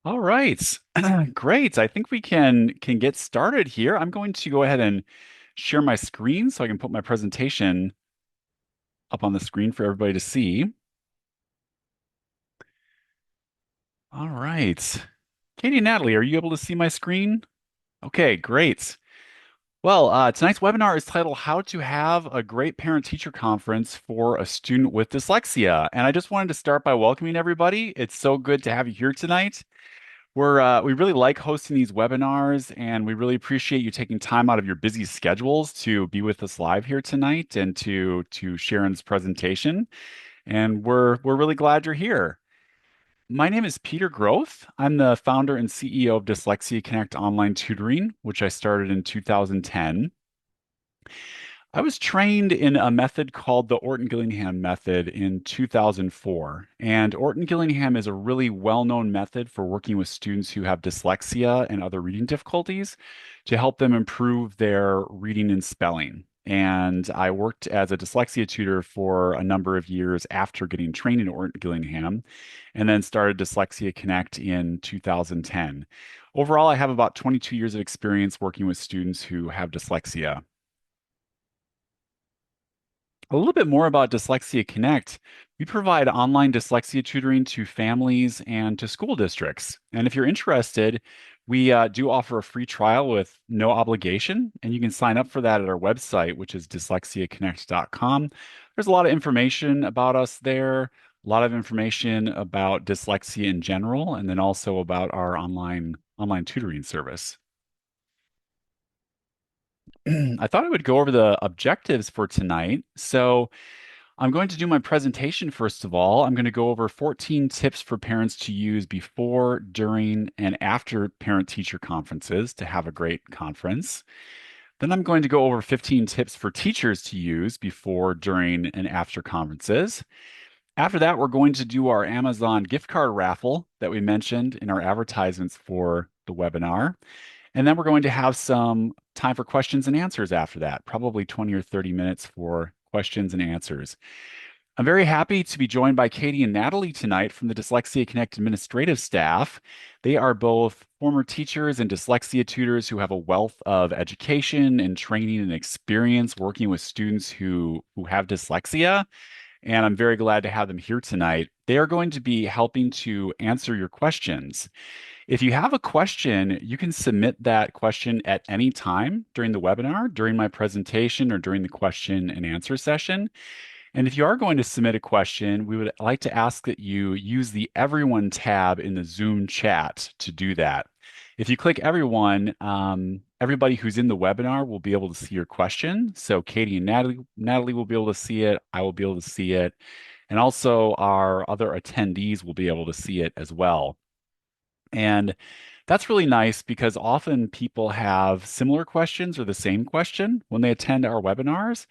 All right. Great. I think we can get started here. I'm going to go ahead and share my screen so I can put my presentation up on the screen for everybody to see. All right. Katie and Natalie, are you able to see my screen? Okay, great. Well, tonight's webinar is titled How to Have a Great Parent-Teacher Conference for a Student with Dyslexia. And I just wanted to start by welcoming everybody. It's so good to have you here tonight. We really like hosting these webinars, and we really appreciate you taking time out of your busy schedules to be with us live here tonight and to share in this presentation. And we're really glad you're here. My name is Peter Groth. I'm the founder and CEO of Dyslexia Connect Online Tutoring, which I started in 2010. I was trained in a method called the Orton-Gillingham method in 2004. And Orton-Gillingham is a really well-known method for working with students who have dyslexia and other reading difficulties to help them improve their reading and spelling. And I worked as a dyslexia tutor for a number of years after getting trained in Orton-Gillingham, and then started Dyslexia Connect in 2010. Overall, I have about 22 years of experience working with students who have dyslexia. A little bit more about Dyslexia Connect. We provide online dyslexia tutoring to families and to school districts. And if you're interested, we do offer a free trial with no obligation, and you can sign up for that at our website, which is dyslexiaconnect.com. There's a lot of information about us there, a lot of information about dyslexia in general, and then also about our online tutoring service. I thought I would go over the objectives for tonight. So I'm going to do my presentation first of all. I'm going to go over 14 tips for parents to use before, during, and after parent-teacher conferences to have a great conference. Then I'm going to go over 15 tips for teachers to use before, during, and after conferences. After that, we're going to do our Amazon gift card raffle that we mentioned in our advertisements for the webinar. And then we're going to have some time for questions and answers after that, probably 20 or 30 minutes for questions and answers. I'm very happy to be joined by Katie and Natalie tonight from the Dyslexia Connect administrative staff. They are both former teachers and dyslexia tutors who have a wealth of education and training and experience working with students who have dyslexia. And I'm very glad to have them here tonight. They are going to be helping to answer your questions. If you have a question, you can submit that question at any time during the webinar, during my presentation, or during the question and answer session. And if you are going to submit a question, we would like to ask that you use the Everyone tab in the Zoom chat to do that. If you click Everyone, everybody who's in the webinar will be able to see your question. So Katie and Natalie will be able to see it. I will be able to see it. And also our other attendees will be able to see it as well. And that's really nice because often people have similar questions or the same question when they attend our webinars.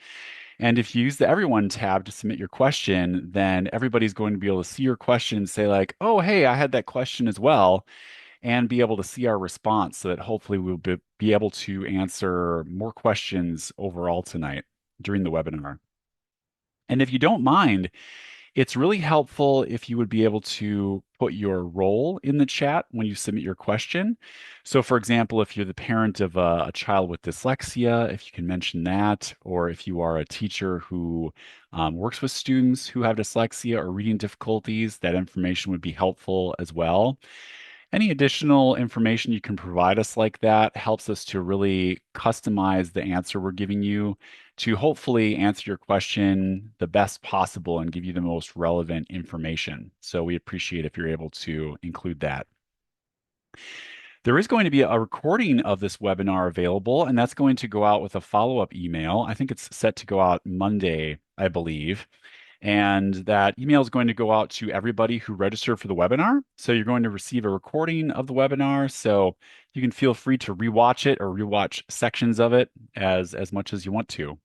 And if you use the Everyone tab to submit your question, then everybody's going to be able to see your question and say like, oh, hey, I had that question as well, and be able to see our response so that hopefully we'll be able to answer more questions overall tonight during the webinar. And if you don't mind, it's really helpful if you would be able to put your role in the chat when you submit your question. So, for example, if you're the parent of a child with dyslexia, if you can mention that, or if you are a teacher who works with students who have dyslexia or reading difficulties, that information would be helpful as well. Any additional information you can provide us like that helps us to really customize the answer we're giving you to hopefully answer your question the best possible and give you the most relevant information. So we appreciate if you're able to include that. There is going to be a recording of this webinar available, and that's going to go out with a follow-up email. I think it's set to go out Monday, I believe. And that email is going to go out to everybody who registered for the webinar. So you're going to receive a recording of the webinar. So you can feel free to rewatch it or rewatch sections of it as much as you want to.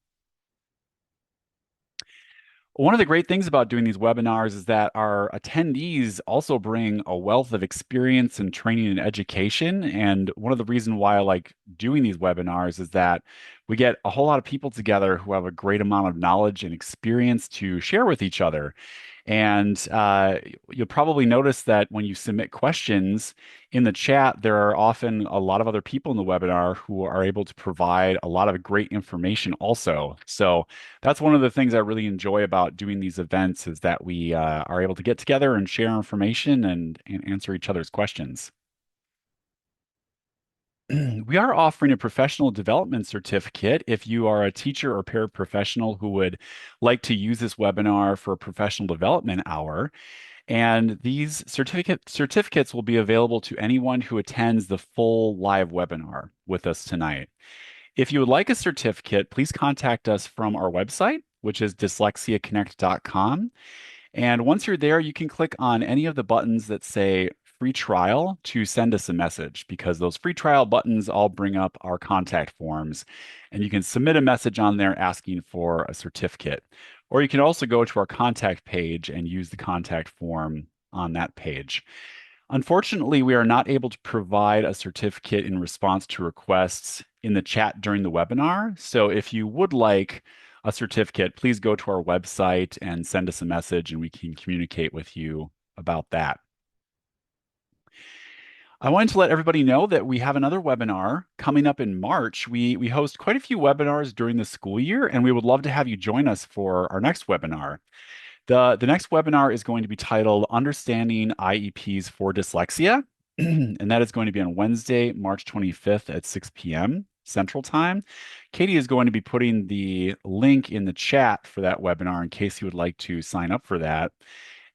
One of the great things about doing these webinars is that our attendees also bring a wealth of experience and training and education. And one of the reasons why I like doing these webinars is that we get a whole lot of people together who have a great amount of knowledge and experience to share with each other. And you'll probably notice that when you submit questions in the chat, there are often a lot of other people in the webinar who are able to provide a lot of great information also. So that's one of the things I really enjoy about doing these events is that we are able to get together and share information and answer each other's questions. We are offering a professional development certificate if you are a teacher or paraprofessional who would like to use this webinar for a professional development hour. And these certificates will be available to anyone who attends the full live webinar with us tonight. If you would like a certificate, please contact us from our website, which is dyslexiaconnect.com. And once you're there, you can click on any of the buttons that say free trial to send us a message because those free trial buttons all bring up our contact forms. And you can submit a message on there asking for a certificate. Or you can also go to our contact page and use the contact form on that page. Unfortunately, we are not able to provide a certificate in response to requests in the chat during the webinar. So if you would like a certificate, please go to our website and send us a message and we can communicate with you about that. I wanted to let everybody know that we have another webinar coming up in March. We host quite a few webinars during the school year, and we would love to have you join us for our next webinar. The next webinar is going to be titled Understanding IEPs for Dyslexia, and that is going to be on Wednesday, March 25th at 6 p.m. Central Time. Katie is going to be putting the link in the chat for that webinar in case you would like to sign up for that.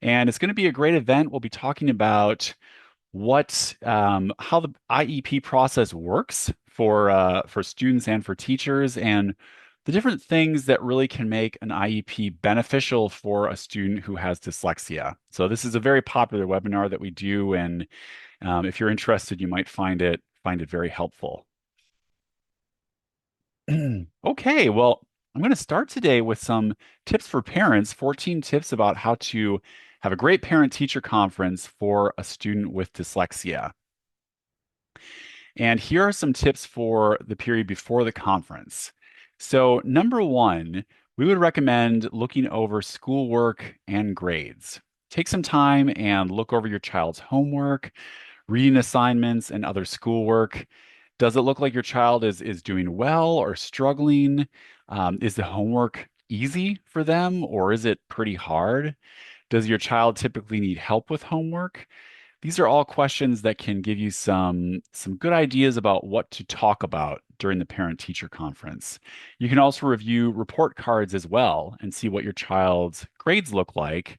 And it's going to be a great event. We'll be talking about how the IEP process works for students and for teachers, and the different things that really can make an IEP beneficial for a student who has dyslexia. So this is a very popular webinar that we do, and if you're interested, you might find it very helpful. Okay, well, I'm going to start today with some tips for parents, 14 tips about how to have a great parent-teacher conference for a student with dyslexia. And here are some tips for the period before the conference. So, number one, we would recommend looking over schoolwork and grades. Take some time and look over your child's homework, reading assignments, and other schoolwork. Does it look like your child is doing well or struggling? Is the homework easy for them or is it pretty hard? Does your child typically need help with homework? These are all questions that can give you some good ideas about what to talk about during the parent-teacher conference. You can also review report cards as well and see what your child's grades look like,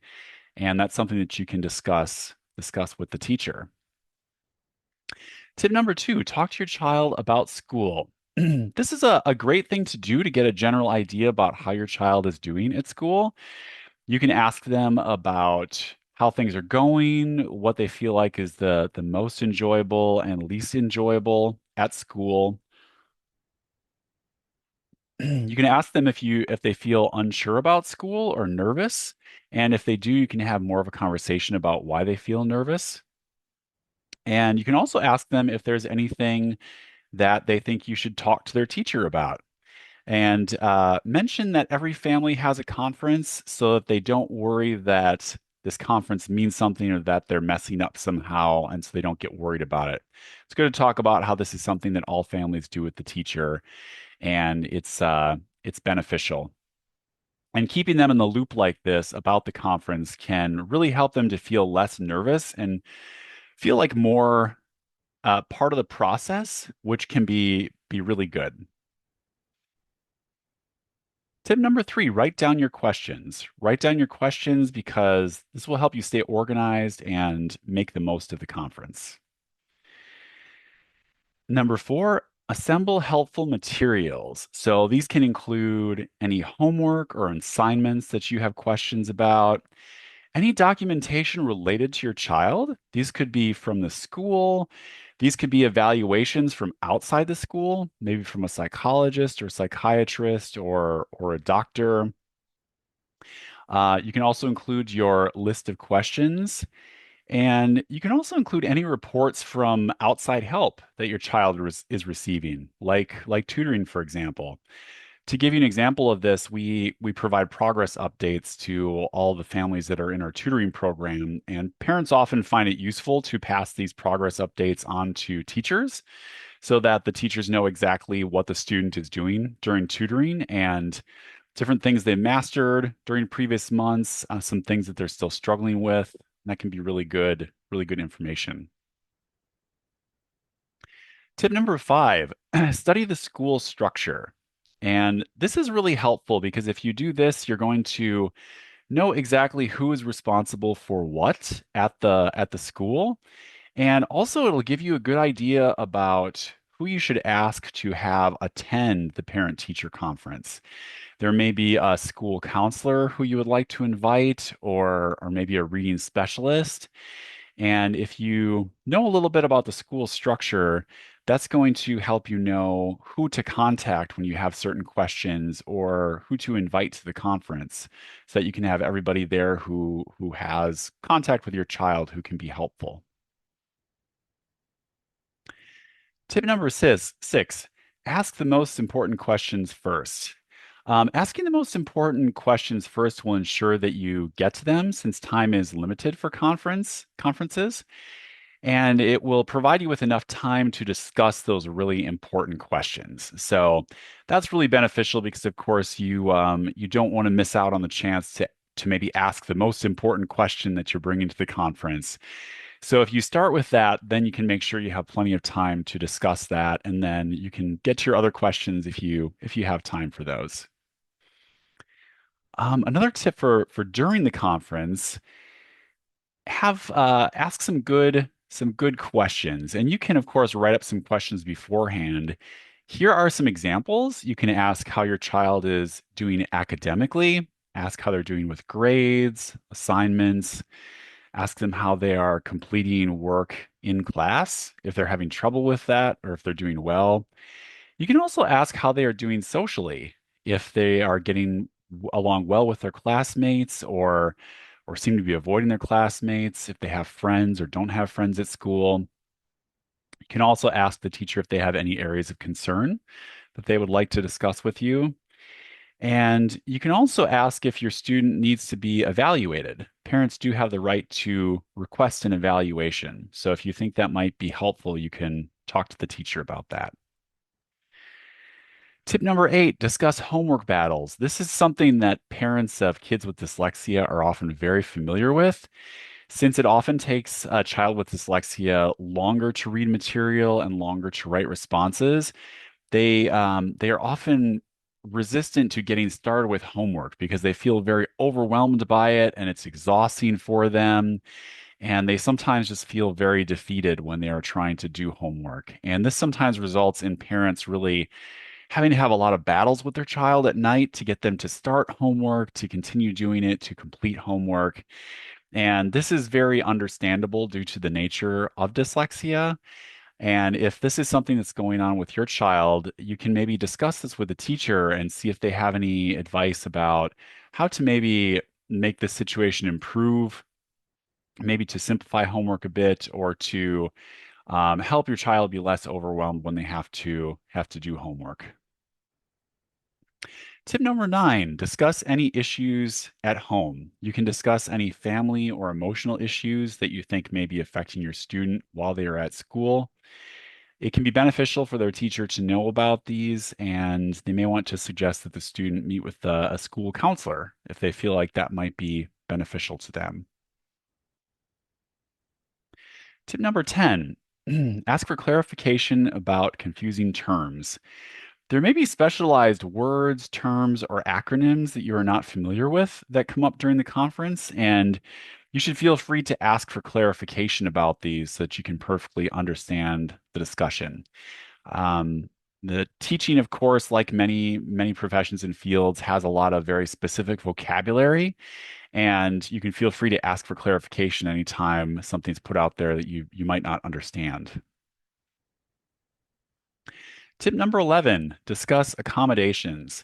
and that's something that you can discuss with the teacher. Tip number two, talk to your child about school. This is a great thing to do to get a general idea about how your child is doing at school. You can ask them about how things are going, what they feel like is the most enjoyable and least enjoyable at school. You can ask them if they feel unsure about school or nervous. And if they do, you can have more of a conversation about why they feel nervous. And you can also ask them if there's anything that they think you should talk to their teacher about. And mention that every family has a conference so that they don't worry that this conference means something or that they're messing up somehow, and so they don't get worried about it. It's good to talk about how this is something that all families do with the teacher, and it's beneficial. And keeping them in the loop like this about the conference can really help them to feel less nervous and feel like more part of the process, which can be really good. Tip number three, write down your questions. Write down your questions because this will help you stay organized and make the most of the conference. Number four, assemble helpful materials. So these can include any homework or assignments that you have questions about, any documentation related to your child. These could be from the school. These could be evaluations from outside the school, maybe from a psychologist or psychiatrist or a doctor. You can also include your list of questions, and you can also include any reports from outside help that your child is receiving, like tutoring, for example. To give you an example of this, we provide progress updates to all the families that are in our tutoring program, and parents often find it useful to pass these progress updates on to teachers so that the teachers know exactly what the student is doing during tutoring and different things they've mastered during previous months, some things that they're still struggling with. That can be really good information. Tip number five, study the school structure. And this is really helpful because if you do this, you're going to know exactly who is responsible for what at the school. And also it'll give you a good idea about who you should ask to have attend the parent-teacher conference. There may be a school counselor who you would like to invite, or maybe a reading specialist. And if you know a little bit about the school structure, that's going to help you know who to contact when you have certain questions or who to invite to the conference so that you can have everybody there who has contact with your child who can be helpful. Tip number six, ask the most important questions first. Asking the most important questions first will ensure that you get to them since time is limited for conferences. And it will provide you with enough time to discuss those really important questions. So that's really beneficial because, of course, you don't want to miss out on the chance to maybe ask the most important question that you're bringing to the conference. So if you start with that, then you can make sure you have plenty of time to discuss that, and then you can get to your other questions if you have time for those. Another tip for during the conference, have ask some good questions, and you can of course write up some questions beforehand. Here are some examples. You can ask how your child is doing academically, ask how they're doing with grades, assignments, ask them how they are completing work in class, if they're having trouble with that or if they're doing well. You can also ask how they are doing socially, if they are getting along well with their classmates or seem to be avoiding their classmates, if they have friends or don't have friends at school. You can also ask the teacher if they have any areas of concern that they would like to discuss with you. And you can also ask if your student needs to be evaluated. Parents do have the right to request an evaluation. So if you think that might be helpful, you can talk to the teacher about that. Tip number eight, discuss homework battles. This is something that parents of kids with dyslexia are often very familiar with, since it often takes a child with dyslexia longer to read material and longer to write responses. They are often resistant to getting started with homework because they feel very overwhelmed by it and it's exhausting for them. And they sometimes just feel very defeated when they are trying to do homework. And this sometimes results in parents really having to have a lot of battles with their child at night to get them to start homework, to continue doing it, to complete homework. And this is very understandable due to the nature of dyslexia. And if this is something that's going on with your child, you can maybe discuss this with the teacher and see if they have any advice about how to maybe make this situation improve, maybe to simplify homework a bit or to help your child be less overwhelmed when they have to do homework. Tip number nine, discuss any issues at home. You can discuss any family or emotional issues that you think may be affecting your student while they are at school. It can be beneficial for their teacher to know about these, and they may want to suggest that the student meet with a school counselor if they feel like that might be beneficial to them. Tip number 10, ask for clarification about confusing terms. There may be specialized words, terms, or acronyms that you are not familiar with that come up during the conference, and you should feel free to ask for clarification about these so that you can perfectly understand the discussion. The teaching, of course, like many professions and fields, has a lot of very specific vocabulary, and you can feel free to ask for clarification anytime something's put out there that you might not understand. Tip number 11, discuss accommodations.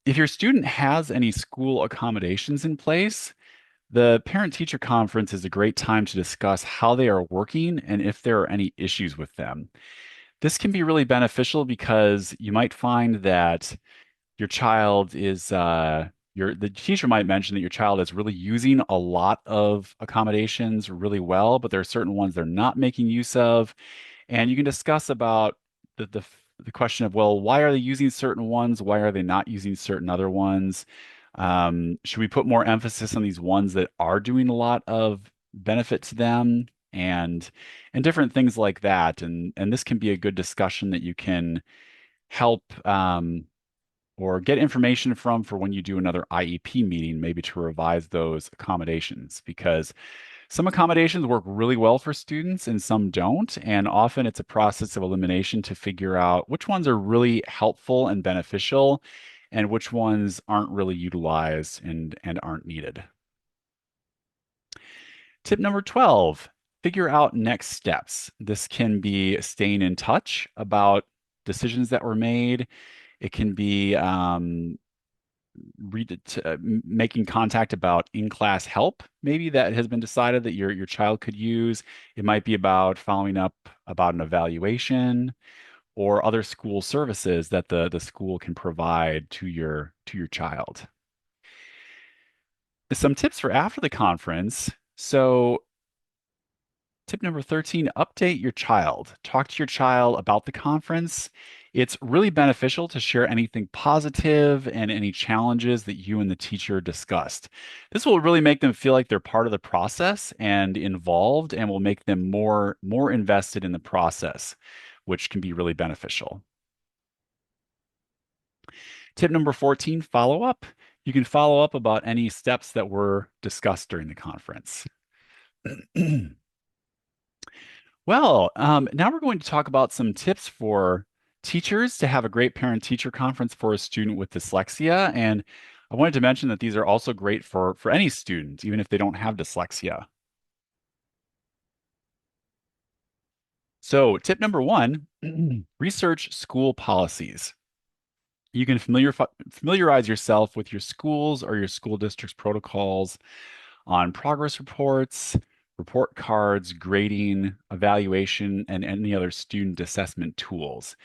If your student has any school accommodations in place, the parent-teacher conference is a great time to discuss how they are working and if there are any issues with them. This can be really beneficial because you might find that your child is the teacher might mention that your child is really using a lot of accommodations really well, but there are certain ones they're not making use of. And you can discuss about the question of, well, why are they using certain ones? Why are they not using certain other ones? Should we put more emphasis on these ones that are doing a lot of benefit to them? And different things like that. And this can be a good discussion that you can help or get information from for when you do another IEP meeting, maybe to revise those accommodations, because some accommodations work really well for students and some don't. And often it's a process of elimination to figure out which ones are really helpful and beneficial and which ones aren't really utilized and aren't needed. Tip number 12, figure out next steps. This can be staying in touch about decisions that were made. It can be making contact about in-class help, maybe that has been decided that your child could use. It might be about following up about an evaluation or other school services that the school can provide to your child. Some tips for after the conference. So tip number 13, update your child. Talk to your child about the conference. It's really beneficial to share anything positive and any challenges that you and the teacher discussed. This will really make them feel like they're part of the process and involved, and will make them more invested in the process, which can be really beneficial. Tip number 14, follow up. You can follow up about any steps that were discussed during the conference. Well, now we're going to talk about some tips for teachers to have a great parent-teacher conference for a student with dyslexia. And I wanted to mention that these are also great for any student, even if they don't have dyslexia. So, tip number one, research school policies. You can familiarize yourself with your schools or your school district's protocols on progress reports, report cards, grading, evaluation, and any other student assessment tools.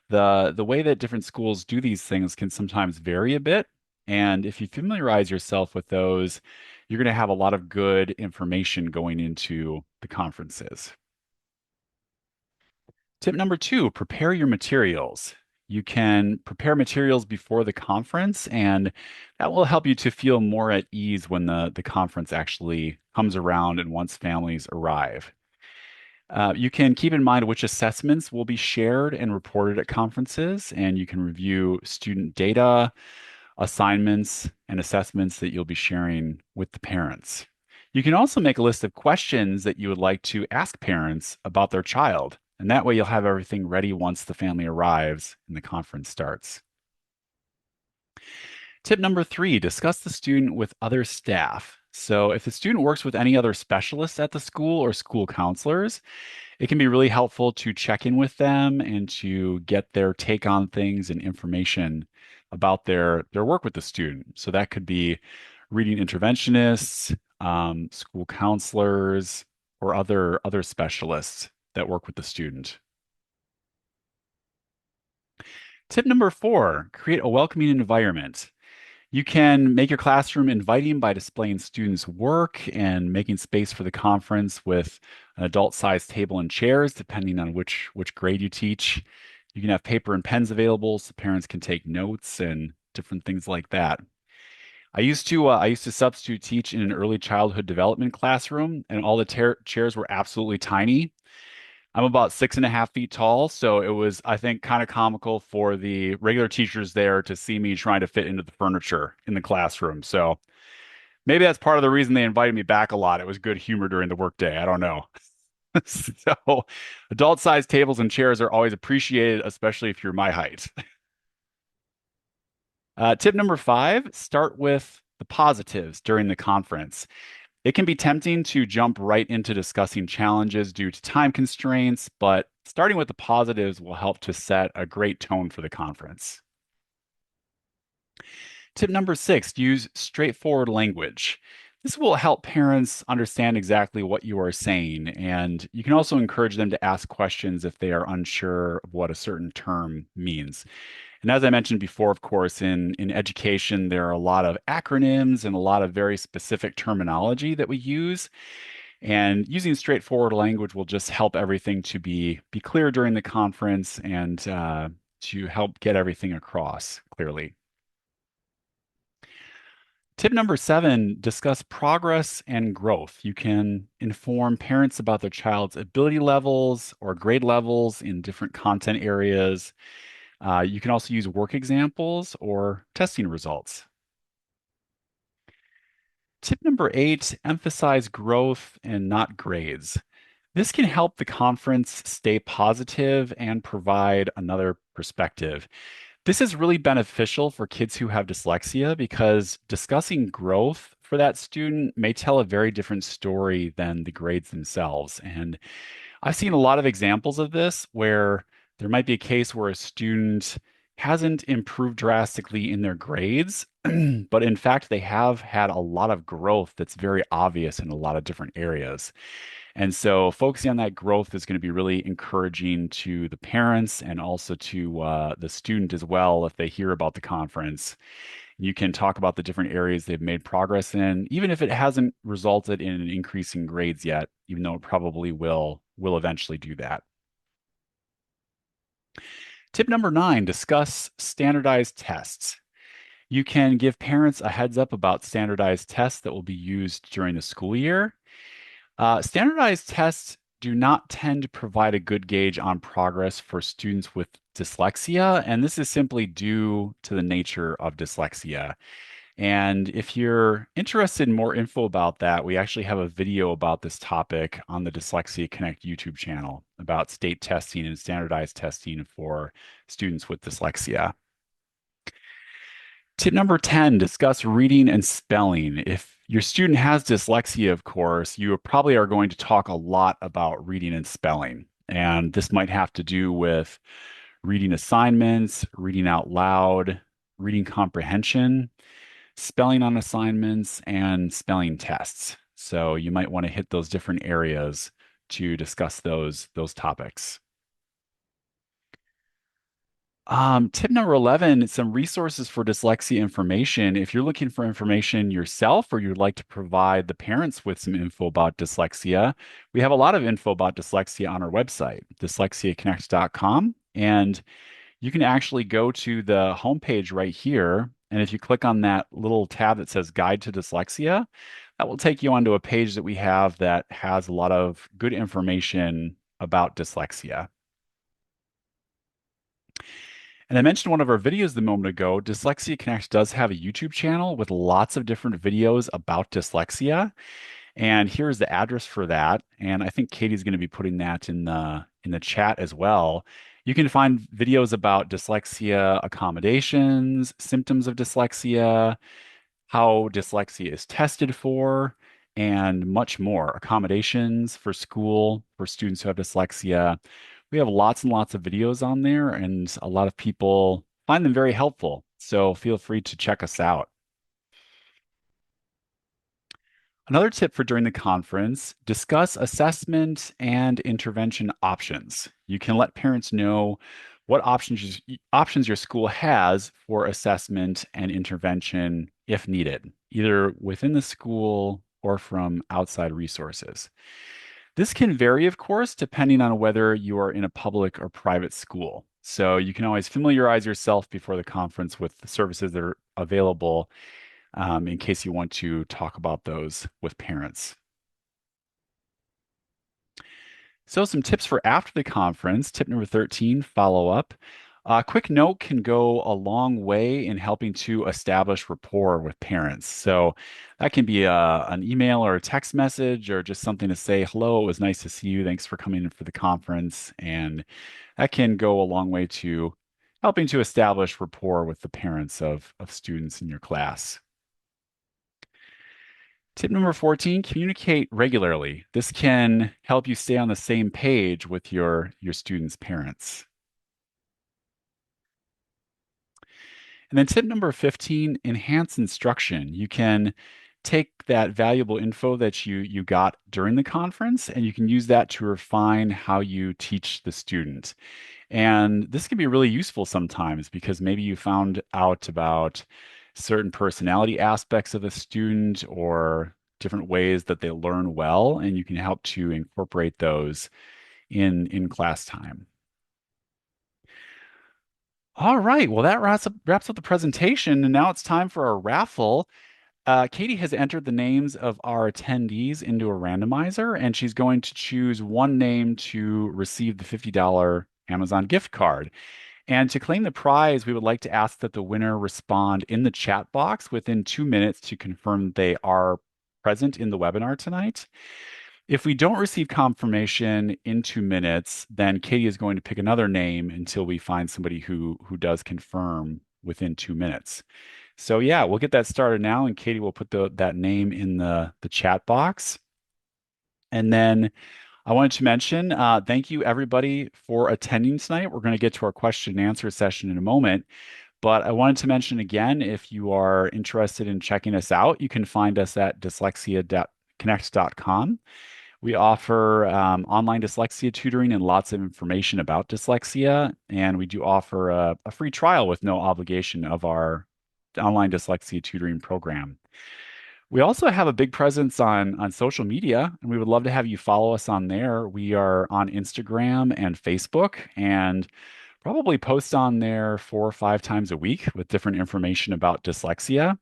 The way that different schools do these things can sometimes vary a bit. And if you familiarize yourself with those, you're going to have a lot of good information going into the conferences. Tip number two, prepare your materials. You can prepare materials before the conference, and that will help you to feel more at ease when the conference actually comes around and once families arrive. You can keep in mind which assessments will be shared and reported at conferences, and you can review student data, assignments, and assessments that you'll be sharing with the parents. You can also make a list of questions that you would like to ask parents about their child, and that way you'll have everything ready once the family arrives and the conference starts. Tip number three, discuss the student with other staff. So if the student works with any other specialists at the school or school counselors, it can be really helpful to check in with them and to get their take on things and information about their work with the student. So that could be reading interventionists, school counselors, or other specialists that work with the student. Tip number four, create a welcoming environment. You can make your classroom inviting by displaying students' work and making space for the conference with an adult-sized table and chairs, depending on which grade you teach. You can have paper and pens available so parents can take notes and different things like that. I used to substitute teach in an early childhood development classroom, and all the chairs were absolutely tiny. I'm about 6.5 feet tall, so it was, I think, kind of comical for the regular teachers there to see me trying to fit into the furniture in the classroom. So maybe that's part of the reason they invited me back a lot. It was good humor during the workday. I don't know. So adult-sized tables and chairs are always appreciated, especially if you're my height. Tip number five, start with the positives during the conference. It can be tempting to jump right into discussing challenges due to time constraints, but starting with the positives will help to set a great tone for the conference. Tip number six, use straightforward language. This will help parents understand exactly what you are saying, and you can also encourage them to ask questions if they are unsure of what a certain term means. And as I mentioned before, of course, in education, there are a lot of acronyms and a lot of very specific terminology that we use. And using straightforward language will just help everything to be clear during the conference and to help get everything across clearly. Tip number 7, discuss progress and growth. You can inform parents about their child's ability levels or grade levels in different content areas. You can also use work examples or testing results. Tip number 8, emphasize growth and not grades. This can help the conference stay positive and provide another perspective. This is really beneficial for kids who have dyslexia because discussing growth for that student may tell a very different story than the grades themselves. And I've seen a lot of examples of this where there might be a case where a student hasn't improved drastically in their grades, but in fact, they have had a lot of growth that's very obvious in a lot of different areas. And so focusing on that growth is going to be really encouraging to the parents and also to the student as well if they hear about the conference. You can talk about the different areas they've made progress in, even if it hasn't resulted in an increase in grades yet, even though it probably will eventually do that. Tip number 9, discuss standardized tests. You can give parents a heads up about standardized tests that will be used during the school year. Standardized tests do not tend to provide a good gauge on progress for students with dyslexia, and this is simply due to the nature of dyslexia. And if you're interested in more info about that, we actually have a video about this topic on the Dyslexia Connect YouTube channel about state testing and standardized testing for students with dyslexia. Tip number 10, discuss reading and spelling. If your student has dyslexia, of course, you probably are going to talk a lot about reading and spelling. And this might have to do with reading assignments, reading out loud, reading comprehension, spelling on assignments, and spelling tests. So you might want to hit those different areas to discuss those topics. Tip number 11, some resources for dyslexia information. If you're looking for information yourself or you'd like to provide the parents with some info about dyslexia, we have a lot of info about dyslexia on our website, dyslexiaconnect.com. And you can actually go to the homepage right here. And if you click on that little tab that says Guide to Dyslexia, that will take you onto a page that we have that has a lot of good information about dyslexia. And I mentioned one of our videos a moment ago. Dyslexia Connect does have a YouTube channel with lots of different videos about dyslexia. And here's the address for that. And I think Katie's going to be putting that in the chat as well. You can find videos about dyslexia accommodations, symptoms of dyslexia, how dyslexia is tested for, and much more. Accommodations for school for students who have dyslexia. We have lots and lots of videos on there, and a lot of people find them very helpful. So feel free to check us out. Another tip for during the conference, discuss assessment and intervention options. You can let parents know what options your school has for assessment and intervention if needed, either within the school or from outside resources. This can vary, of course, depending on whether you are in a public or private school. So you can always familiarize yourself before the conference with the services that are available in case you want to talk about those with parents. So, some tips for after the conference. Tip number 13, follow up. A quick note can go a long way in helping to establish rapport with parents. So, that can be an email or a text message or just something to say, hello, it was nice to see you. Thanks for coming in for the conference. And that can go a long way to helping to establish rapport with the parents of students in your class. Tip number 14, communicate regularly. This can help you stay on the same page with your students' parents. And then tip number 15, enhance instruction. You can take that valuable info that you got during the conference and you can use that to refine how you teach the student. And this can be really useful sometimes because maybe you found out about certain personality aspects of a student or different ways that they learn well, and you can help to incorporate those in class time. All right, well, that wraps up the presentation, and now it's time for our raffle. Katie has entered the names of our attendees into a randomizer, and she's going to choose one name to receive the $50 Amazon gift card. And to claim the prize, we would like to ask that the winner respond in the chat box within 2 minutes to confirm they are present in the webinar tonight. If we don't receive confirmation in 2 minutes, then Katie is going to pick another name until we find somebody who does confirm within 2 minutes. So yeah, we'll get that started now, and Katie will put that name in the chat box. And then I wanted to mention, thank you everybody for attending tonight. We're going to get to our question and answer session in a moment. But I wanted to mention again, if you are interested in checking us out, you can find us at dyslexia.connect.com. We offer online dyslexia tutoring and lots of information about dyslexia. And we do offer a free trial with no obligation of our online dyslexia tutoring program. We also have a big presence on social media, and we would love to have you follow us on there. We are on Instagram and Facebook, and probably post on there 4 or 5 times a week with different information about dyslexia.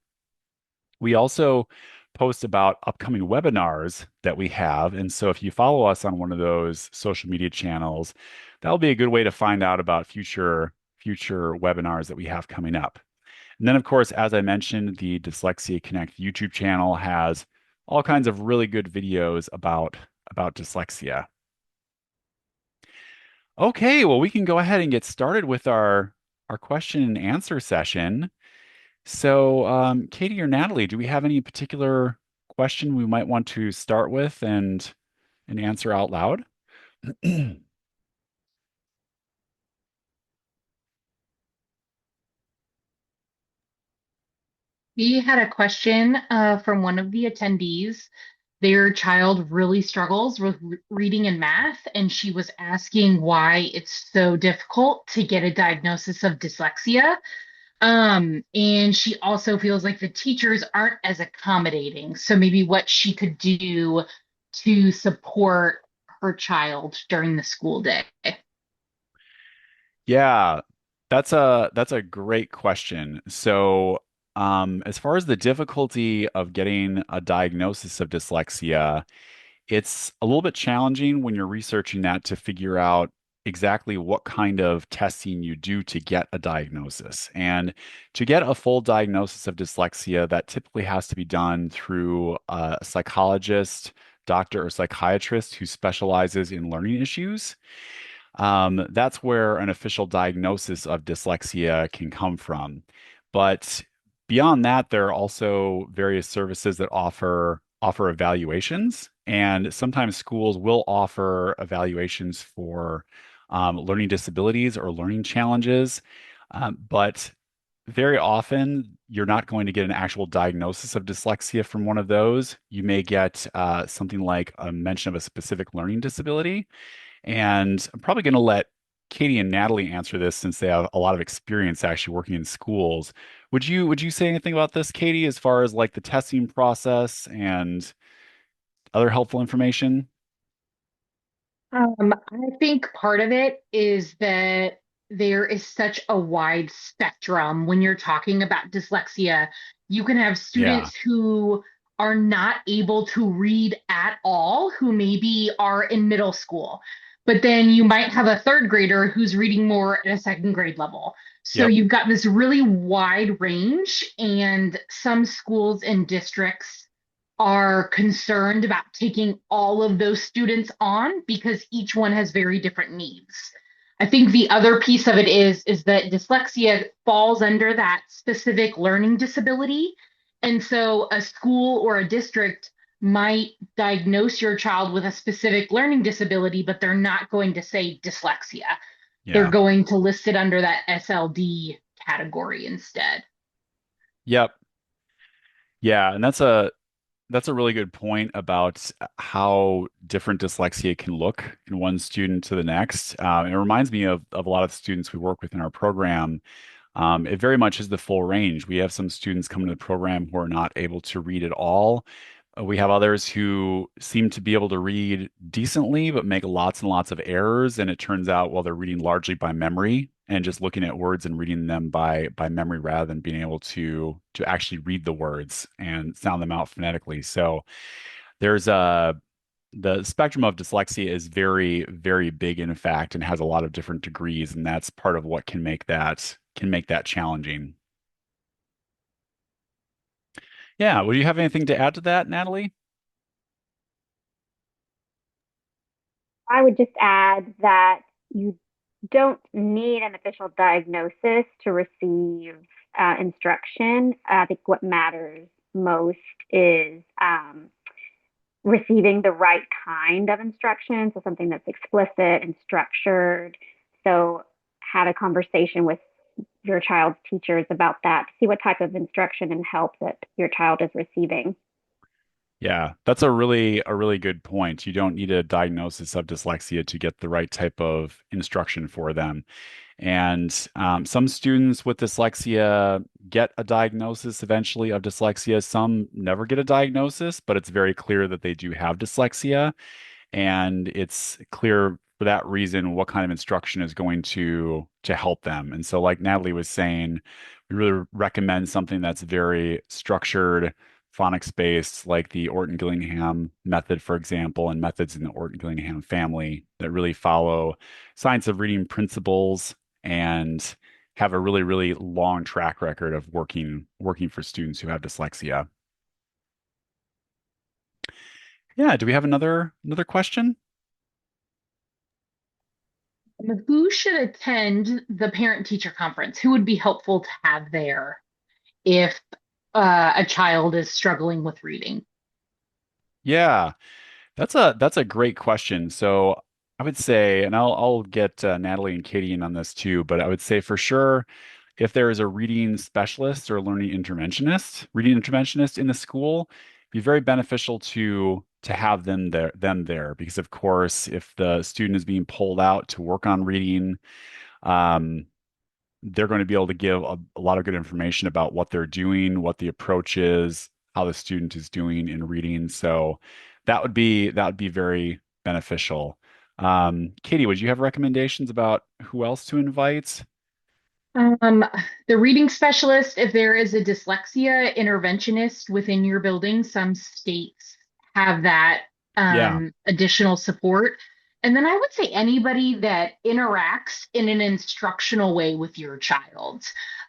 We also post about upcoming webinars that we have. And so if you follow us on one of those social media channels, that'll be a good way to find out about future webinars that we have coming up. And then, of course, as I mentioned, the Dyslexia Connect YouTube channel has all kinds of really good videos about dyslexia. Okay, well, we can go ahead and get started with our question and answer session. So, Katie or Natalie, do we have any particular question we might want to start with and answer out loud? We had a question from one of the attendees. Their child really struggles with reading and math, and she was asking why it's so difficult to get a diagnosis of dyslexia. And she also feels like the teachers aren't as accommodating. So maybe what she could do to support her child during the school day. Yeah, that's a great question. So, as far as the difficulty of getting a diagnosis of dyslexia, it's a little bit challenging when you're researching that to figure out exactly what kind of testing you do to get a diagnosis. And to get a full diagnosis of dyslexia, that typically has to be done through a psychologist, doctor, or psychiatrist who specializes in learning issues. That's where an official diagnosis of dyslexia can come from. But beyond that, there are also various services that offer evaluations, and sometimes schools will offer evaluations for learning disabilities or learning challenges. But very often, you're not going to get an actual diagnosis of dyslexia from one of those. You may get something like a mention of a specific learning disability. And I'm probably going to let Katie and Natalie answer this since they have a lot of experience actually working in schools. Would you say anything about this, Katie, as far as like the testing process other helpful information? I think part of it is that there is such a wide spectrum when you're talking about dyslexia. You can have Yeah. students who are not able to read at all, who maybe are in middle school, but then you might have a third grader who's reading more at a second grade level. So Yep. you've got this really wide range, and some schools and districts are concerned about taking all of those students on because each one has very different needs. I think the other piece of it is that dyslexia falls under that specific learning disability. And so a school or a district might diagnose your child with a specific learning disability, but they're not going to say dyslexia. They're Yeah. going to list it under that SLD category instead. Yep. Yeah. And that's a really good point about how different dyslexia can look in one student to the next. It reminds me of a lot of the students we work with in our program. It very much is the full range. We have some students come to the program who are not able to read at all. We have others who seem to be able to read decently, but make lots and lots of errors. And it turns out, well, they're reading largely by memory and just looking at words and reading them by memory rather than being able to actually read the words and sound them out phonetically. So there's a the spectrum of dyslexia is very, very big in fact, and has a lot of different degrees, and that's part of what can make that challenging. Yeah, would you have anything to add to that, Natalie? I would just add that you don't need an official diagnosis to receive instruction. I think what matters most is receiving the right kind of instruction. So, something that's explicit and structured. So, have a conversation with your child's teachers about that to see what type of instruction and help that your child is receiving. Yeah, that's a really good point. You don't need a diagnosis of dyslexia to get the right type of instruction for them. And some students with dyslexia get a diagnosis eventually of dyslexia. Some never get a diagnosis, but it's very clear that they do have dyslexia. And it's clear for that reason what kind of instruction is going to help them. And so, like Natalie was saying, we really recommend something that's very structured, phonics based, like the Orton-Gillingham method, for example, and methods in the Orton-Gillingham family that really follow science of reading principles and have a really, really long track record of working for students who have dyslexia. Yeah, do we have another question? Who should attend the parent teacher conference? Who would be helpful to have there if a child is struggling with reading? Yeah. That's a great question. So I would say, and I'll get Natalie and Katie in on this too, but I would say for sure, if there is a reading specialist or reading interventionist in the school, it'd be very beneficial to have them there because of course, if the student is being pulled out to work on reading, um, they're going to be able to give a lot of good information about what they're doing, what the approach is, how the student is doing in reading. So that would be very beneficial. Katie, would you have recommendations about who else to invite? Um, the reading specialist, if there is a dyslexia interventionist within your building, some states have that Yeah, additional support. And then I would say anybody that interacts in an instructional way with your child.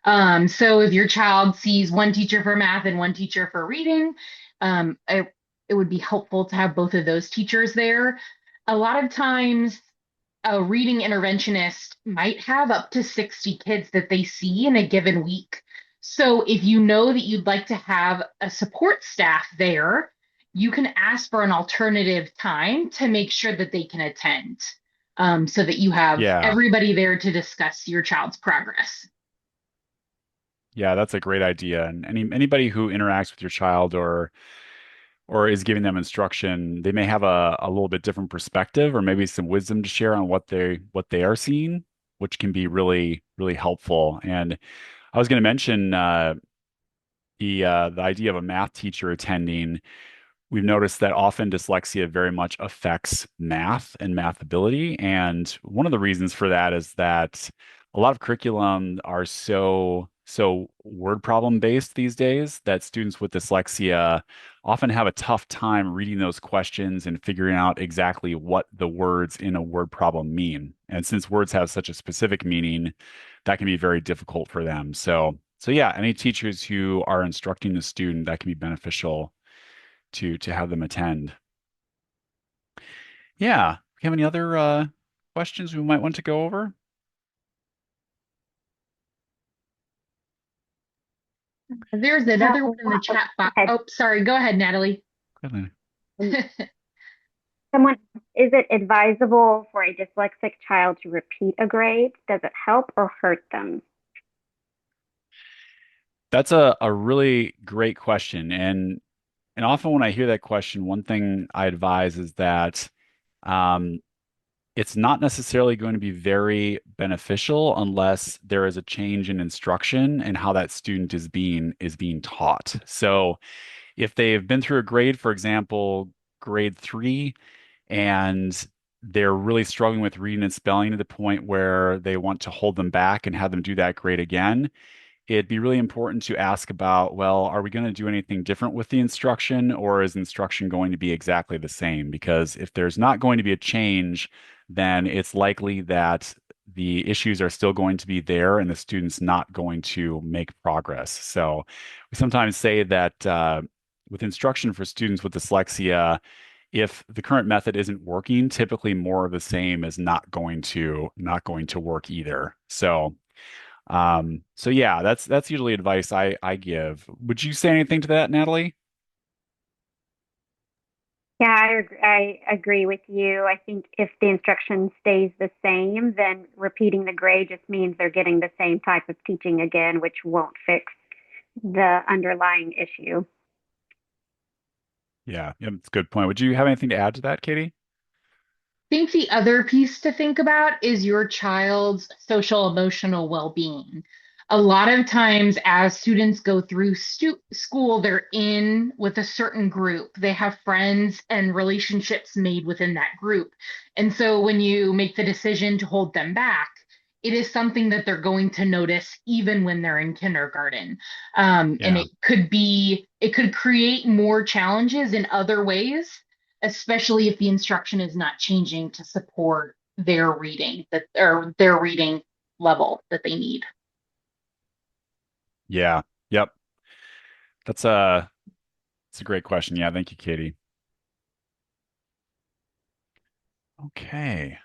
So if your child sees one teacher for math and one teacher for reading, it would be helpful to have both of those teachers there. A lot of times, a reading interventionist might have up to 60 kids that they see in a given week. So if you know that you'd like to have a support staff there, you can ask for an alternative time to make sure that they can attend, so that you have yeah, everybody there to discuss your child's progress. yeah, that's a great idea. And anybody who interacts with your child or is giving them instruction, they may have a little bit different perspective or maybe some wisdom to share on what they are seeing, which can be really, really helpful. And I was going to mention the idea of a math teacher attending. We've noticed that often dyslexia very much affects math and math ability. And one of the reasons for that is that a lot of curriculum are so word problem based these days that students with dyslexia often have a tough time reading those questions and figuring out exactly what the words in a word problem mean. And since words have such a specific meaning, that can be very difficult for them. So yeah, any teachers who are instructing the student, that can be beneficial to have them attend. Yeah. Do you have any other questions we might want to go over? There's another one in the chat box. Okay. Oh, sorry. Go ahead, Natalie. Good. Someone, is it advisable for a dyslexic child to repeat a grade? Does it help or hurt them? That's a really great question. And And often when I hear that question, one thing I advise is that um, it's not necessarily going to be very beneficial unless there is a change in instruction and how that student is being taught. So if they've been through a grade, for example, grade three, and they're really struggling with reading and spelling to the point where they want to hold them back and have them do that grade again, it'd be really important to ask about, well, are we going to do anything different with the instruction, or is instruction going to be exactly the same? Because if there's not going to be a change, then it's likely that the issues are still going to be there and the student's not going to make progress. So we sometimes say that with instruction for students with dyslexia, if the current method isn't working, typically more of the same is not going to work either. So yeah, that's usually advice I give. Would you say anything to that, Natalie? Yeah, I agree with you. I think if the instruction stays the same, then repeating the grade just means they're getting the same type of teaching again, which won't fix the underlying issue. Yeah, that's a good point. Would you have anything to add to that, Katie? Think the other piece to think about is your child's social emotional well-being. A lot of times, as students go through school, they're in with a certain group. They have friends and relationships made within that group. And so, when you make the decision to hold them back, it is something that they're going to notice even when they're in kindergarten. And Yeah. it could create more challenges in other ways, especially if the instruction is not changing to support their reading that or their reading level that they need. Yeah. Yep. That's a great question. Yeah, thank you, Katie. Okay.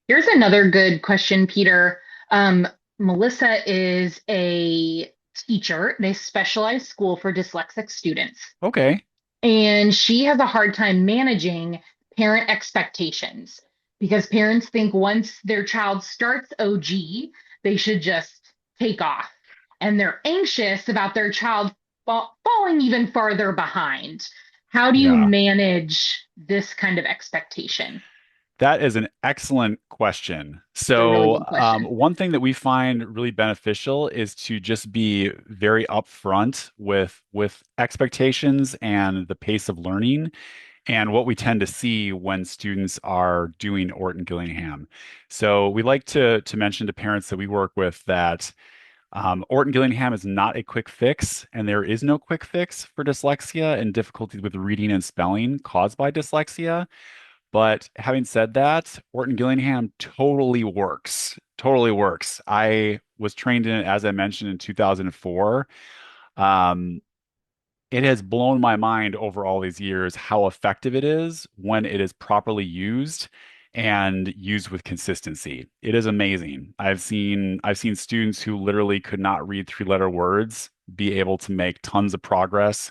Here's another good question, Peter. Um, Melissa is a teacher in a specialized school for dyslexic students, Okay. and she has a hard time managing parent expectations because parents think once their child starts OG, they should just take off. And they're anxious about their child falling even farther behind. How do you Yeah. manage this kind of expectation? That is an excellent question. It's a really So, good question. one thing that we find really beneficial is to just be very upfront with expectations and the pace of learning, and what we tend to see when students are doing Orton Gillingham. So, we like to mention to parents that we work with that Orton Gillingham is not a quick fix, and there is no quick fix for dyslexia and difficulties with reading and spelling caused by dyslexia. But having said that, Orton Gillingham totally works. Totally works. I was trained in it, as I mentioned, in 2004. Um, it has blown my mind over all these years how effective it is when it is properly used and used with consistency. It is amazing. I've seen students who literally could not read three-letter words be able to make tons of progress.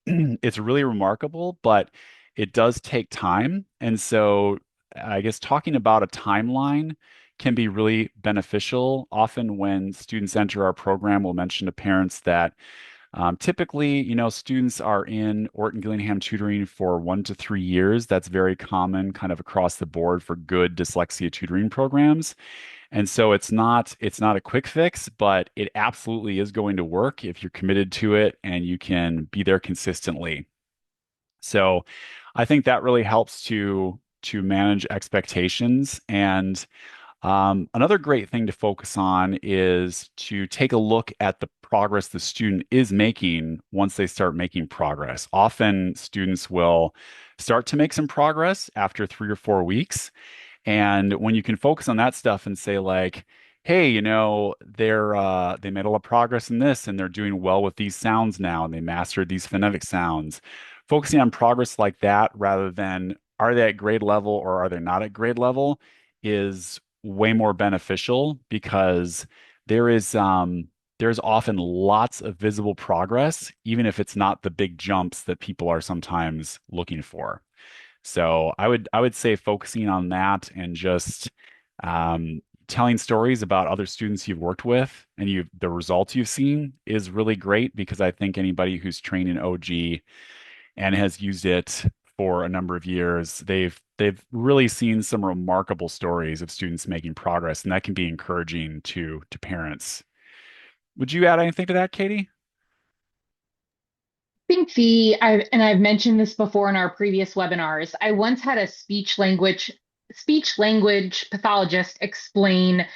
It's really remarkable, but it does take time. And so I guess talking about a timeline can be really beneficial. Often when students enter our program, we'll mention to parents that typically, students are in Orton Gillingham tutoring for 1 to 3 years. That's very common kind of across the board for good dyslexia tutoring programs. And so it's not a quick fix, but it absolutely is going to work if you're committed to it and you can be there consistently. So I think that really helps to manage expectations. And another great thing to focus on is to take a look at the progress the student is making once they start making progress. Often students will start to make some progress after 3 or 4 weeks. And when you can focus on that stuff and say like, hey, they made a lot of progress in this and they're doing well with these sounds now and they mastered these phonetic sounds. Focusing on progress like that rather than are they at grade level or are they not at grade level is way more beneficial because there is there's often lots of visible progress, even if it's not the big jumps that people are sometimes looking for. So I would say focusing on that and just um, telling stories about other students you've worked with and the results you've seen is really great because I think anybody who's trained in OG and has used it for a number of years, they've really seen some remarkable stories of students making progress, and that can be encouraging to parents. Would you add anything to that, Katie? Think I've mentioned this before in our previous webinars. I once had a speech language pathologist explain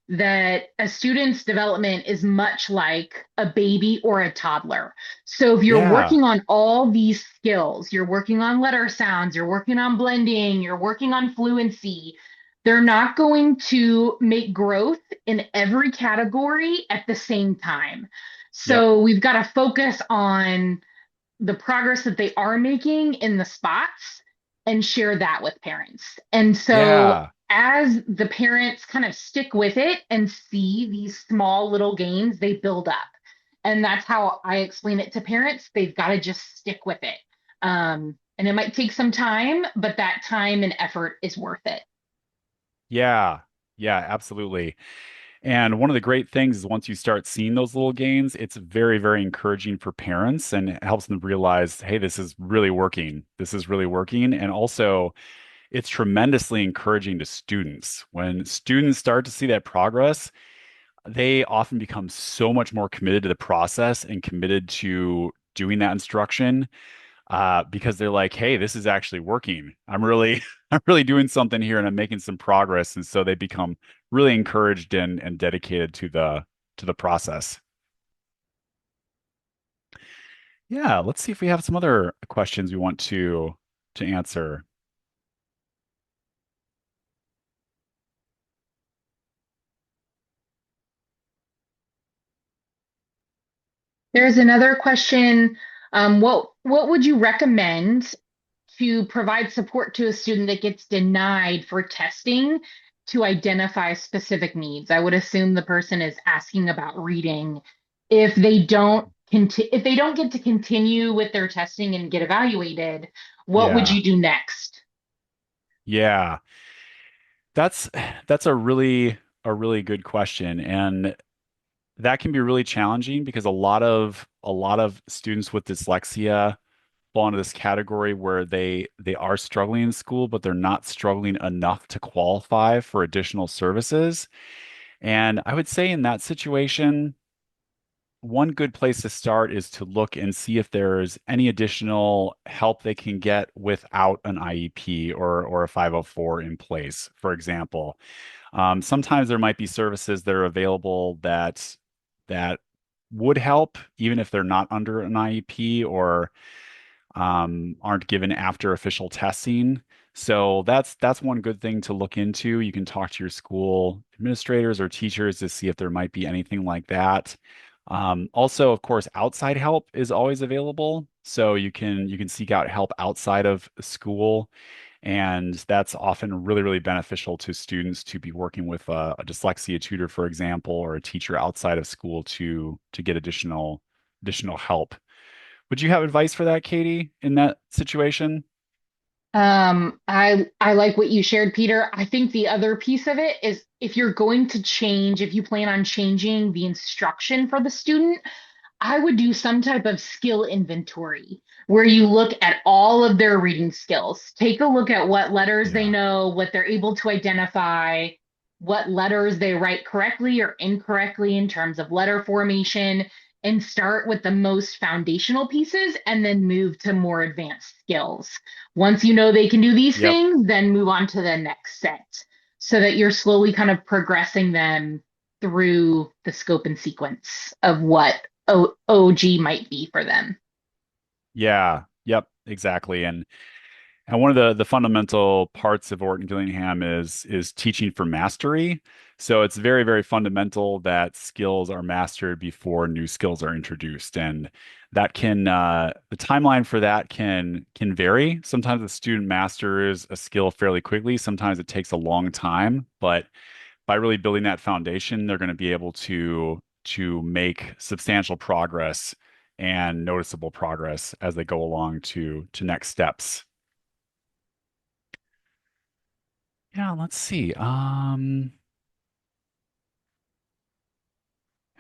that a student's development is much like a baby or a toddler. So if you're Yeah. working on all these skills, you're working on letter sounds, you're working on blending, you're working on fluency, they're not going to make growth in every category at the same time. Yep. So we've got to focus on the progress that they are making in the spots and share that with parents. And so Yeah. as the parents kind of stick with it and see these small little gains, they build up. And that's how I explain it to parents. They've got to just stick with it. And it might take some time, but that time and effort is worth it. Yeah. Yeah, absolutely. And one of the great things is once you start seeing those little gains, it's very, very encouraging for parents and it helps them realize, hey, this is really working. This is really working. And also, it's tremendously encouraging to students. When students start to see that progress, they often become so much more committed to the process and committed to doing that instruction because they're like, hey, this is actually working. I'm really, I'm really doing something here and I'm making some progress. And so they become really encouraged and dedicated to the process. Yeah, let's see if we have some other questions we want to answer. There's another question. What would you recommend to provide support to a student that gets denied for testing to identify specific needs? I would assume the person is asking about reading. If they don't get to continue with their testing and get evaluated, what would Yeah. you do next? Yeah. That's that's a really good question. And that can be really challenging because a lot of students with dyslexia fall into this category where they are struggling in school, but they're not struggling enough to qualify for additional services. And I would say in that situation, one good place to start is to look and see if there's any additional help they can get without an IEP or a 504 in place, for example. Sometimes there might be services that are available that would help, even if they're not under an IEP or aren't given after official testing. So that's one good thing to look into. You can talk to your school administrators or teachers to see if there might be anything like that. Also, of course, outside help is always available. So you can seek out help outside of school. And that's often really, really beneficial to students to be working with a dyslexia tutor, for example, or a teacher outside of school to get additional help. Would you have advice for that, Katie, in that situation? I like what you shared, Peter. I think the other piece of it is if you plan on changing the instruction for the student, I would do some type of skill inventory where you look at all of their reading skills. Take a look at what letters they Yeah. know, what they're able to identify, what letters they write correctly or incorrectly in terms of letter formation, and start with the most foundational pieces and then move to more advanced skills. Once you know they can do these Yep. things, then move on to the next set so that you're slowly kind of progressing them through the scope and sequence of what OG might be for them. Yeah. Yep. Exactly. And one of the fundamental parts of Orton Gillingham is teaching for mastery. So it's very, very fundamental that skills are mastered before new skills are introduced. And that can the timeline for that can vary. Sometimes a student masters a skill fairly quickly. Sometimes it takes a long time, but by really building that foundation, they're going to be able to make substantial progress and noticeable progress as they go along to next steps. Yeah, let's see.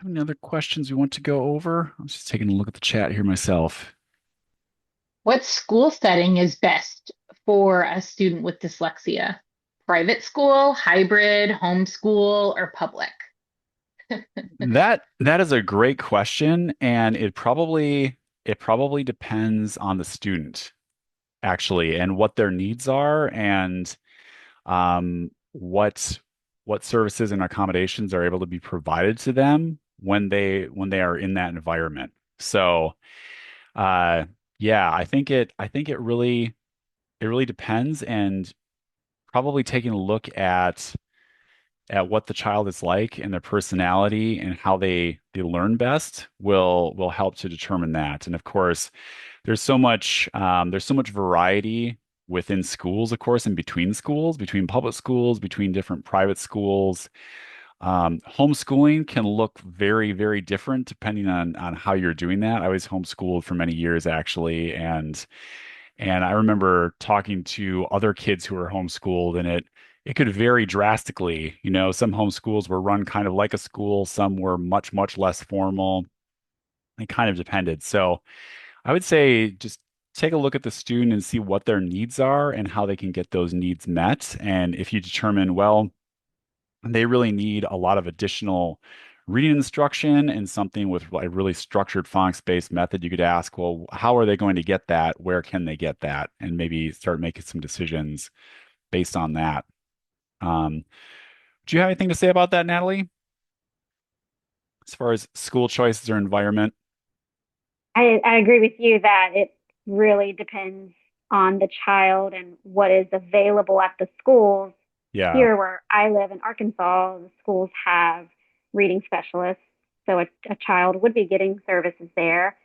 Have any other questions we want to go over? I was just taking a look at the chat here myself. What school setting is best for a student with dyslexia? Private school, hybrid, homeschool, or public? That is a great question, and it probably depends on the student actually and what their needs are and what services and accommodations are able to be provided to them when they are in that environment. So uh yeah, I think it really depends and probably taking a look at what the child is like and their personality and how they learn best will help to determine that. And of course, there's so much variety within schools, of course, and between schools, between public schools, between different private schools. Homeschooling can look very, very different depending on how you're doing that. I was homeschooled for many years actually, and I remember talking to other kids who were homeschooled, and it could vary drastically. You know, some homeschools were run kind of like a school, some were much, much less formal. It kind of depended. So I would say just take a look at the student and see what their needs are and how they can get those needs met. And if you determine, well, they really need a lot of additional reading instruction and something with a really structured phonics-based method, you could ask, well, how are they going to get that? Where can they get that? And maybe start making some decisions based on that. Um, do you have anything to say about that, Natalie, as far as school choices or environment? I agree with you that it really depends on the child and what is available at the schools. Yeah. Here, where I live in Arkansas, the schools have reading specialists. So a child would be getting services there.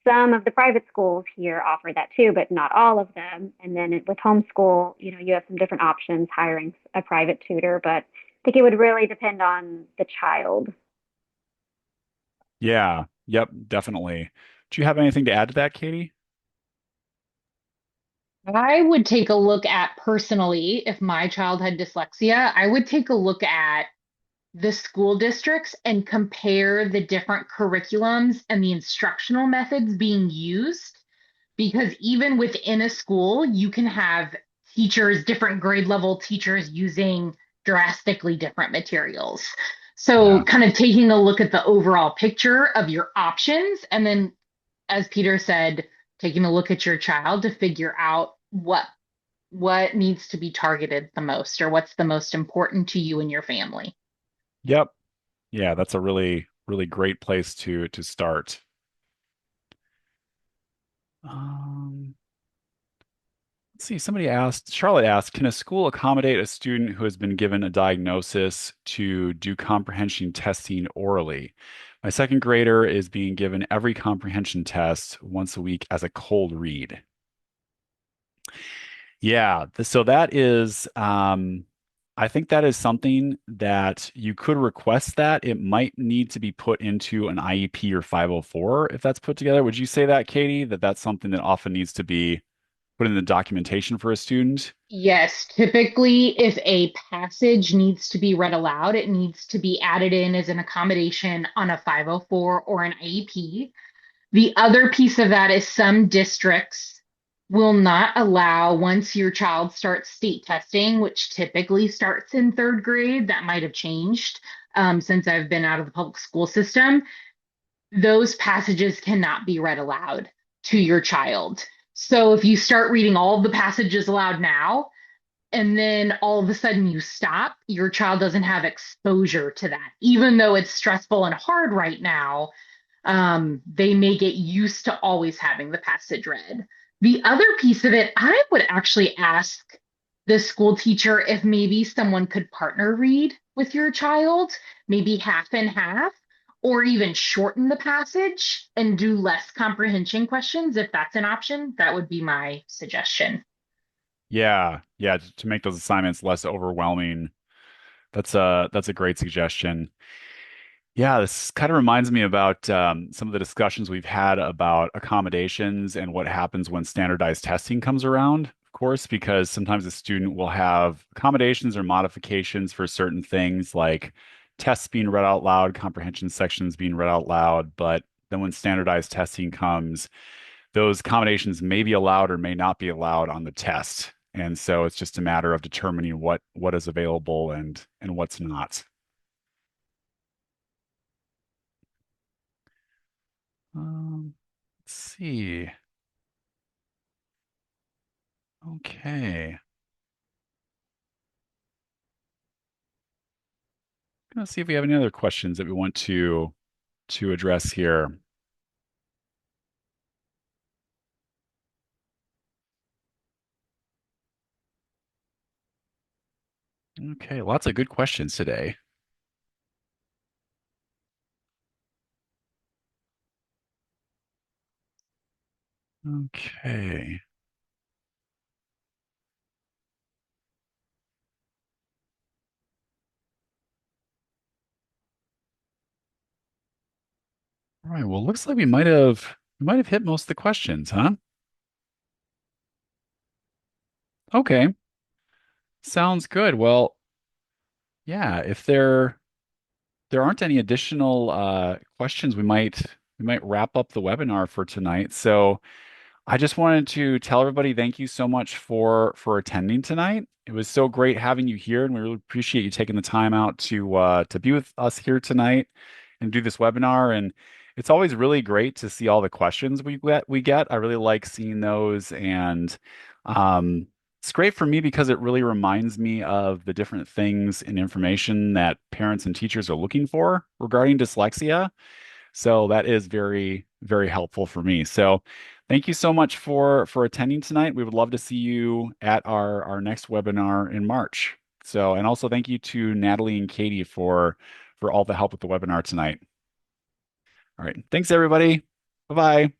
Some of the private schools here offer that too, but not all of them. And then with homeschool, you have some different options, hiring a private tutor, but I think it would really depend on the child. Yeah. Yep, definitely. Do you have anything to add to that, Katie? I would take a look at personally, if my child had dyslexia, I would take a look at the school districts and compare the different curriculums and the instructional methods being used. Because even within a school, you can have teachers, different grade level teachers using drastically different materials. So, Yeah. kind of taking a look at the overall picture of your options, and then, as Peter said, taking a look at your child to figure out what needs to be targeted the most or what's the most important to you and your family. Yep. Yeah, that's a really, really great place to start. Um, let's see, Charlotte asked, can a school accommodate a student who has been given a diagnosis to do comprehension testing orally? My second grader is being given every comprehension test once a week as a cold read. Yeah, so that is, I think that is something that you could request that. It might need to be put into an IEP or 504 if that's put together. Would you say that, Katie, that that's something that often needs to be put in the documentation for a student? Yes, typically, if a passage needs to be read aloud, it needs to be added in as an accommodation on a 504 or an IEP. The other piece of that is some districts will not allow, once your child starts state testing, which typically starts in third grade, that might have changed since I've been out of the public school system. Those passages cannot be read aloud to your child. So if you start reading all of the passages aloud now, and then all of a sudden you stop, your child doesn't have exposure to that. Even though it's stressful and hard right now, they may get used to always having the passage read. The other piece of it, I would actually ask the school teacher if maybe someone could partner read with your child, maybe half and half, or even shorten the passage and do less comprehension questions. If that's an option, that would be my suggestion. Yeah, yeah, to make those assignments less overwhelming. That's a great suggestion. Yeah, this kind of reminds me about some of the discussions we've had about accommodations and what happens when standardized testing comes around, of course, because sometimes a student will have accommodations or modifications for certain things like tests being read out loud, comprehension sections being read out loud, but then when standardized testing comes, those combinations may be allowed or may not be allowed on the test. And so it's just a matter of determining what is available and what's not. Let's see. Okay. Gonna see if we have any other questions that we want to address here. Okay, lots of good questions today. Okay. All right. Well, looks like we might have hit most of the questions, huh? Okay. Sounds good. Well, yeah, if there aren't any additional questions, we might wrap up the webinar for tonight. So I just wanted to tell everybody thank you so much for attending tonight. It was so great having you here, and we really appreciate you taking the time out to be with us here tonight and do this webinar. And it's always really great to see all the questions we get. I really like seeing those, and it's great for me because it really reminds me of the different things and information that parents and teachers are looking for regarding dyslexia. So that is very, very helpful for me. So thank you so much for attending tonight. We would love to see you at our next webinar in March. So, and also thank you to Natalie and Katie for all the help with the webinar tonight. All right. Thanks, everybody. Bye-bye.